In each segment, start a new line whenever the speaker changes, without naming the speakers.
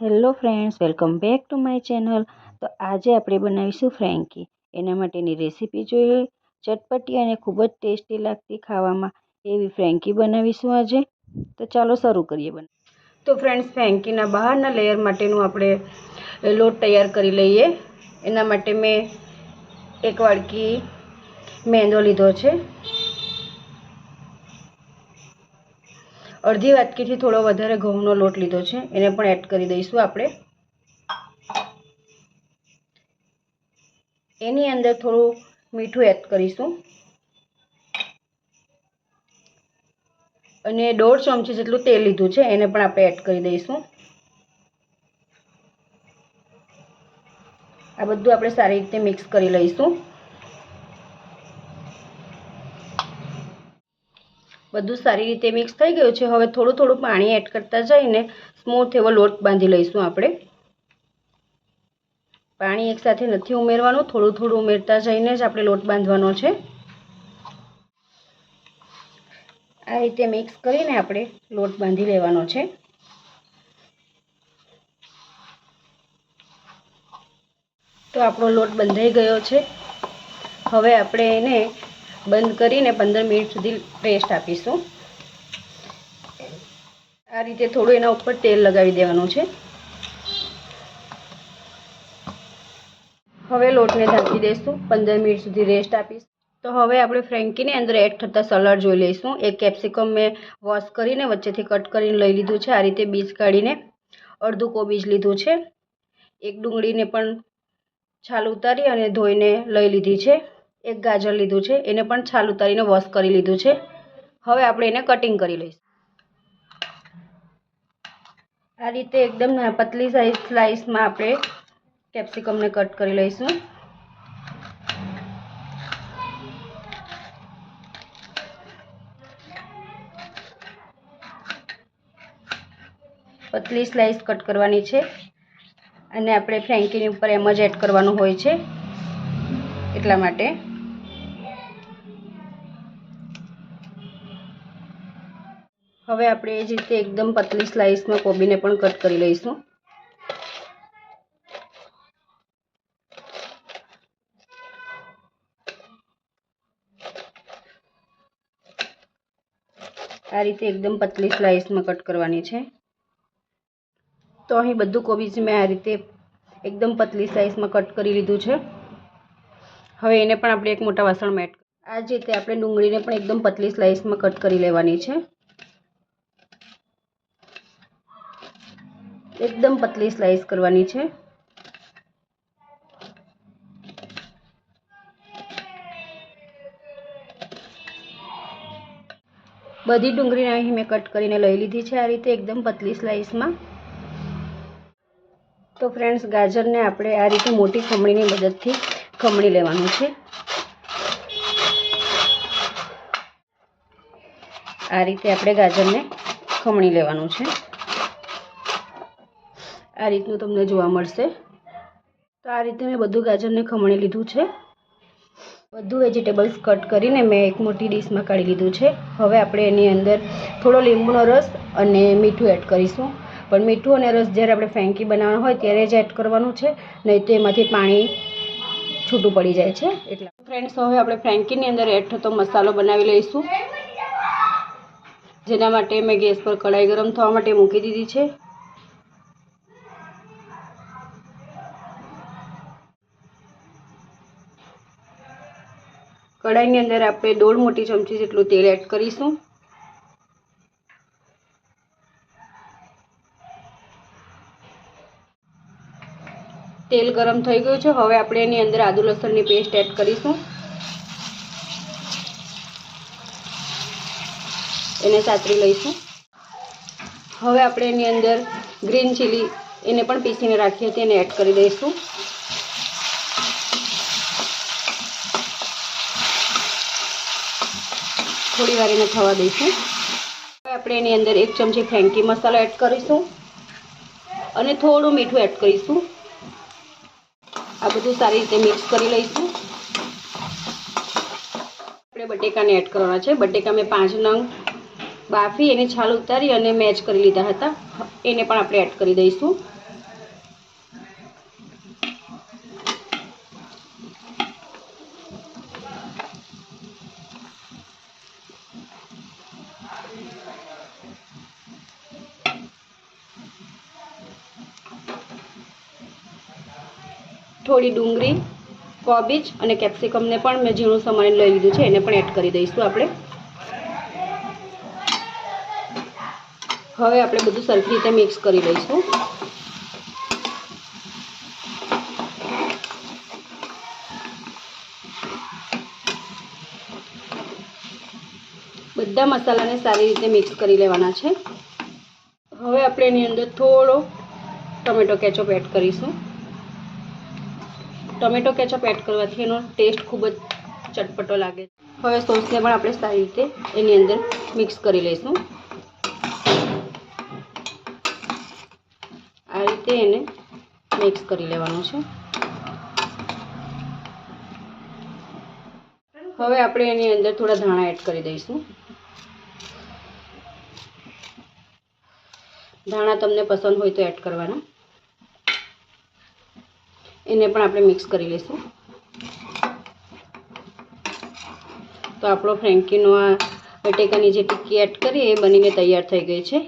Hello friends, welcome back to my channel. તો આજે આપણે બનાવીશું ફ્રેન્કી। એના માટેની રેસીપી જોઈએ। ચટપટી અને ખૂબ જ ટેસ્ટી લાગતી ખાવામાં એવી ફ્રેન્કી બનાવીશું આજે। તો ચાલો શરૂ કરીએ। તો ફ્રેન્ડ્સ, ફ્રેન્કીના બહારના લેયર માટેનું આપણે લોટ તૈયાર કરી લઈએ। એના માટે મેં એક વાડકી મેંદો લીધો છે। અડધી વાટકીથી થોડો વધારે ઘઉંનો લોટ લીધો છે, એને પણ એડ કરી દઈશું આપણે। એની અંદર થોડું મીઠું એડ કરીશું અને 1.5 ચમચી જેટલું તેલ લીધું છે, એને પણ આપણે એડ કરી દઈશું। આ બધું આપણે સારી રીતે મિક્સ કરી લઈશું। બધું સારી રીતે મિક્સ થઈ ગયું છે। હવે થોડું થોડું પાણી એડ કરતા જઈને સ્મૂથ એવો લોટ બાંધી લઈશું આપણે। પાણી એકસાથે નથી ઉમેરવાનું, થોડું થોડું ઉમેરતા જઈને જ આપણે લોટ બાંધવાનો છે। આ રીતે મિક્સ કરીને આપણે લોટ બાંધી લેવાનો છે। તો આપણો લોટ બંધાઈ ગયો છે। હવે આપણે એને બંધ કરીને 15 મિનિટ સુધી રેસ્ટ આપીશું। આ રીતે થોડું એના ઉપર તેલ લગાવી દેવાનું છે। હવે લોટને ઢાંકી દઈશું, 15 મિનિટ સુધી રેસ્ટ આપીશું। તો હવે આપણે ફ્રેન્કીની અંદર એડ થતા સલાડ જોઈ લઈશું। એક કેપ્સિકમ મેં વોશ કરીને વચ્ચેથી કટ કરીને લઈ લીધું છે, આ રીતે બીજ કાઢીને। અડધું કોબીજ લીધું છે। એક ડુંગળીને પણ છાલ ઉતારી અને ધોઈને લઈ લીધી છે। એક ગાજર લીધું છે, એને પણ છાલ ઉતારીને વોશ કરી લીધું છે। હવે આપણે એને કટિંગ કરી લઈશું। આ રીતે એકદમ પતલી સ્લાઇસમાં આપણે કેપ્સિકમને કટ કરી લઈશું। પતલી સ્લાઇસ કટ કરવાની છે અને આપણે ફ્રેન્કીની ઉપર એમ જ એડ કરવાનું હોય છે, એટલા માટે। હવે આપણે એ જ રીતે એકદમ પતલી સ્લાઇસમાં કોબીને પણ કટ કરી લઈશું। આ રીતે એકદમ પતલી સ્લાઇસમાં કટ કરવાની છે। તો અહીં બધું કોબીજ મેં આ રીતે એકદમ પતલી સ્લાઇસમાં કટ કરી લીધું છે। હવે એને પણ આપણે એક મોટા વાસણમાં એડ આ જ રીતે આપણે ડુંગળીને પણ એકદમ પતલી સ્લાઇસમાં કટ કરી લેવાની છે। એકદમ પતલી સ્લાઇસ કરવાની છે। બધી ડુંગળીને અહીં મેં કટ કરીને લઈ લીધી છે, આ રીતે એકદમ પતલી સ્લાઇસમાં। તો ફ્રેન્ડ્સ, ગાજરને આપણે આ રીતે મોટી ખમણીની મદદથી ખમણી લેવાનું છે। આ રીતે આપણે ગાજરને ખમણી લેવાનું છે। આ રીતનું તમને જોવા મળશે। તો આ રીતે મેં બધું ગાજરને ખમણી લીધું છે। બધું વેજીટેબલ્સ કટ કરીને મેં એક મોટી ડીશમાં કાઢી લીધું છે। હવે આપણે એની અંદર થોડો લીંબુનો રસ અને મીઠું એડ કરીશું। પણ મીઠું અને રસ જ્યારે આપણે ફ્રેન્કી બનાવવાનું હોય ત્યારે જ એડ કરવાનું છે, નહીં તો એમાંથી પાણી છૂટું પડી જાય છે, એટલા। ફ્રેન્ડ્સ, હવે આપણે ફ્રેન્કીની અંદર એડ થતો મસાલો બનાવી લઈશું, જેના માટે મેં ગેસ પર કઢાઈ ગરમ થવા માટે મૂકી દીધી છે। કઢાઈની અંદર આપણે 1.5 મોટી ચમચી જેટલું તેલ એડ કરીશું। તેલ ગરમ થઈ ગયું છે। હવે આપણે એની અંદર આદુ લસણની પેસ્ટ એડ કરીશું, એને સાતરી લઈશું। હવે આપણે એની અંદર ગ્રીન ચીલી એને પણ પીસીને રાખી હતી, એને એડ કરી દઈશું। થોડી વાર એને થવા દઈશું। હવે આપણે એની અંદર 1 ચમચી ફ્રેન્કી મસાલો એડ કરીશું અને થોડું મીઠું એડ કરીશું। આ બધું સારી રીતે મિક્સ કરી લઈશું। આપણે બટેકાને એડ કરવાના છે। બટેકા મેં 5 નંગ બાફી એની છાલ ઉતારી અને મેચ કરી લીધા હતા, એને પણ આપણે એડ કરી દઈશું। થોડી ડુંગળી, કોબીજ અને કેપ્સિકમને પણ મેં ઝીણું સમારીને લઈ લીધું છે, એને પણ એડ કરી દઈશું આપણે. હવે આપણે બધું સરખી રીતે મિક્સ કરી લઈશું. બધા મસાલાને સારી રીતે મિક્સ કરી લેવાના છે. હવે આપણે એની અંદર થોડો ટમેટો કેચઅપ એડ કરીશું. ટમેટો કેચઅપ એડ કરવાથી એનો ટેસ્ટ ખૂબ જ ચટપટો લાગે છે. હવે સોસને પણ આપણે સારી રીતે એની અંદર મિક્સ કરી લઈશું. આ રીતે એને મિક્સ કરી લેવાનું છે. હવે આપણે એની અંદર થોડા ધાણા એડ કરી દઈશું. ધાણા તમને પસંદ હોય તો એડ કરવાના. એને પણ આપણે મિક્સ કરી લઈશું. તો આપણો ફ્રેન્કીનો આ બટેકાની જે ટિક્કી એડ કરી એ બનીને તૈયાર થઈ ગઈ છે.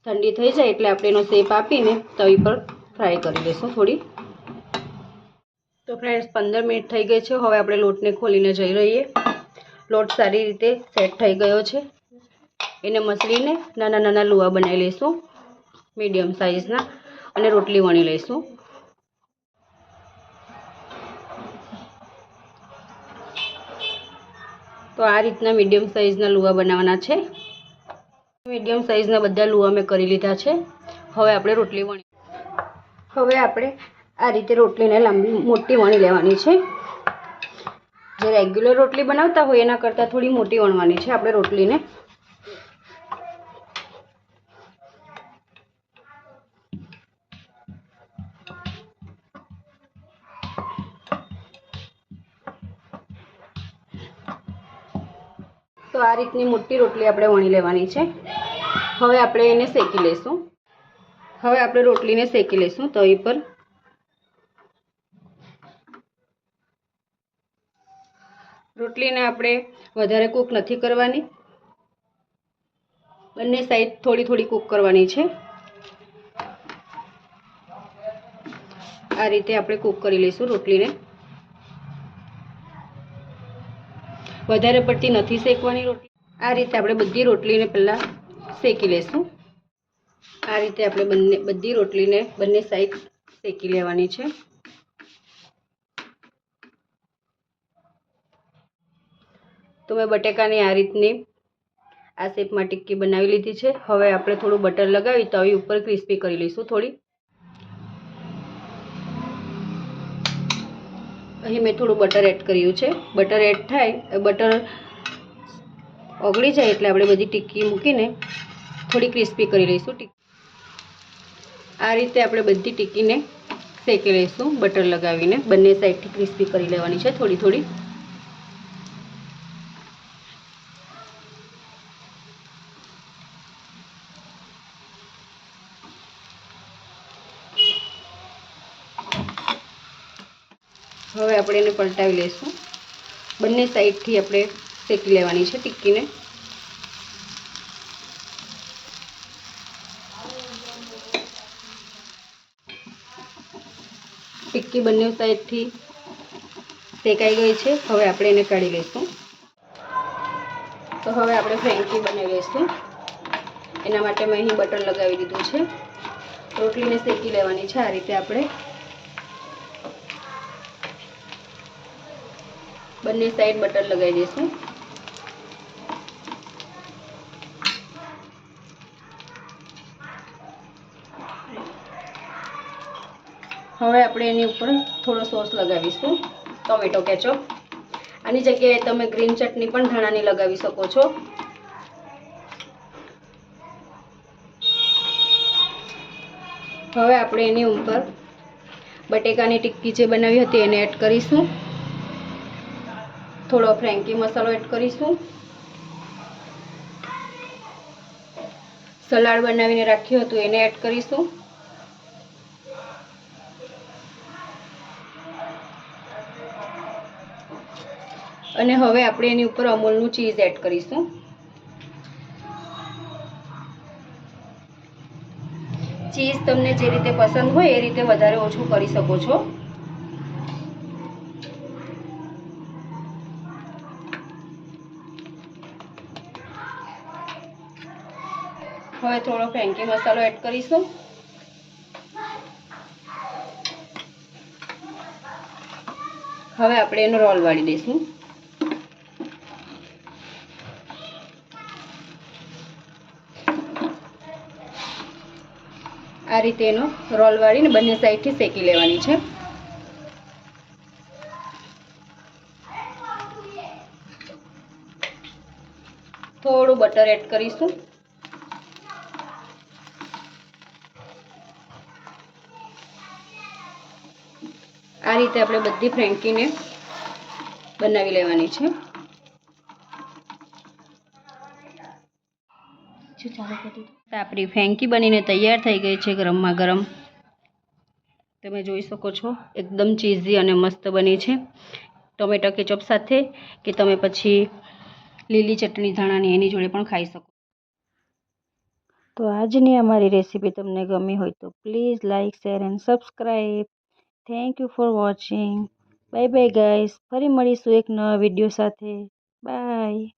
ઠંડી થઈ જાય એટલે આપણે એનો શેપ આપીને તવી પર ફ્રાય કરી લઈશું થોડી. તો ફ્રેન્ડ્સ 15 મિનિટ થઈ ગઈ છે. હવે આપણે લોટને ખોલીને જોઈ લઈએ. લોટ સારી રીતે સેટ થઈ ગયો છે. એને મસળીને નાના નાના લુવા બનાવી લઈશું મીડિયમ સાઇઝના, અને રોટલી વણી લઈશું. તો આ રીતના મીડિયમ સાઇઝના લુવા બનાવવાના છે. મીડિયમ સાઇઝના બધા લુવા મેં કરી લીધા છે. હવે આપણે રોટલી વણી. હવે આપણે આ રીતે રોટલીને લાંબી મોટી વણી લેવાની છે. જે રેગ્યુલર રોટલી બનાવતા હોય એના કરતાં થોડી મોટી વણવાની છે આપણે રોટલીને. તો આ રીતની મોટી રોટલી આપણે વણી લેવાની છે. હવે આપણે એને શેકી લઈશું. હવે આપણે રોટલીને શેકી લઈશું તવી પર. રોટલીને આપણે વધારે કૂક નથી કરવાની. બંને સાઈડ થોડી થોડી કૂક કરવાની છે. આ રીતે આપણે કૂક કરી લઈશું રોટલીને. વધારે પડતી નથી શેકવાની રોટલી. આ રીતે આપણે બધી રોટલીને પહેલાં શેકી લઈશું. આ રીતે આપણે બધી રોટલીને બંને સાઈડ શેકી લેવાની છે. તો મેં બટેકાની આ રીતની આ શેપમાં ટિક્કી બનાવી લીધી છે. હવે આપણે થોડું બટર લગાવી તવી ઉપર ક્રિસ્પી કરી લઈશું થોડી. અહીં મેં થોડું બટર એડ કર્યું છે. બટર એડ થાય, બટર ઓગળી જાય એટલે આપણે બધી ટિક્કી મૂકીને થોડી ક્રિસ્પી કરી લઈશું. આ રીતે આપણે બધી ટિક્કીને શેકી લઈશું બટર લગાવીને. બંને સાઈડથી ક્રિસ્પી કરી લેવાની છે થોડી થોડી. હવે આપણે એને પલટાવી લઈશું. બંને સાઈડથી આપણે શેકી લેવાની છે ટિક્કીને. ટિક્કી બંને સાઈડથી શેકાઈ ગઈ છે. હવે આપણે એને કાઢી લઈશું. તો હવે આપણે ફ્રેન્કી બનાવી લઈશું. એના માટે મેં અહીં બટર લગાવી દીધું છે. રોટલીને શેકી લેવાની છે આ રીતે આપણે. બંને સાઈડ બટર લગાવી દઈશું. હવે આપણે એની ઉપર થોડો સોસ લગાવીશું, ટોમેટો કેચઅપ. આની જગ્યાએ તમે ગ્રીન ચટણી પણ ધાણાની લગાવી શકો છો. હવે આપણે એની ઉપર બટેકાની ટિક્કી જે બનાવી હતી એને એડ કરીશું. થોડો ફ્રેન્કી મસાલો એડ કરીશું. સલાડ બનાવીને રાખ્યું હતું એને એડ કરીશું. અને હવે આપણે એની ઉપર અમૂલનું ચીઝ એડ કરીશું. ચીઝ તમને જે રીતે પસંદ હોય એ રીતે વધારે ઓછું કરી શકો છો. હવે થોડો ફ્રેન્કી મસાલો એડ કરીશું. હવે આપણે એનો રોલ વાળી દઈશું. આ રીતે એનો રોલ વાળીને બંને સાઈડથી શેકી લેવાની છે. થોડું બટર એડ કરીશું. આ રીતે આપણે બધી ફ્રેન્કીને બનાવી લેવાની છે. આપણી ફ્રેન્કી બનીને તૈયાર થઈ ગઈ છે ગરમમાં ગરમ. તમે જોઈ શકો છો એકદમ ચીઝી અને મસ્ત બની છે ટોમેટો કેચઅપ સાથે, કે તમે પછી લીલી ચટણી ધાણાની એની જોડે પણ ખાઈ શકો. તો આજની અમારી રેસીપી તમને ગમી હોય તો please like, share and subscribe. Thank you for watching. Bye bye guys. ફરી મળીશું એક નવા વિડીયો સાથે. બાય.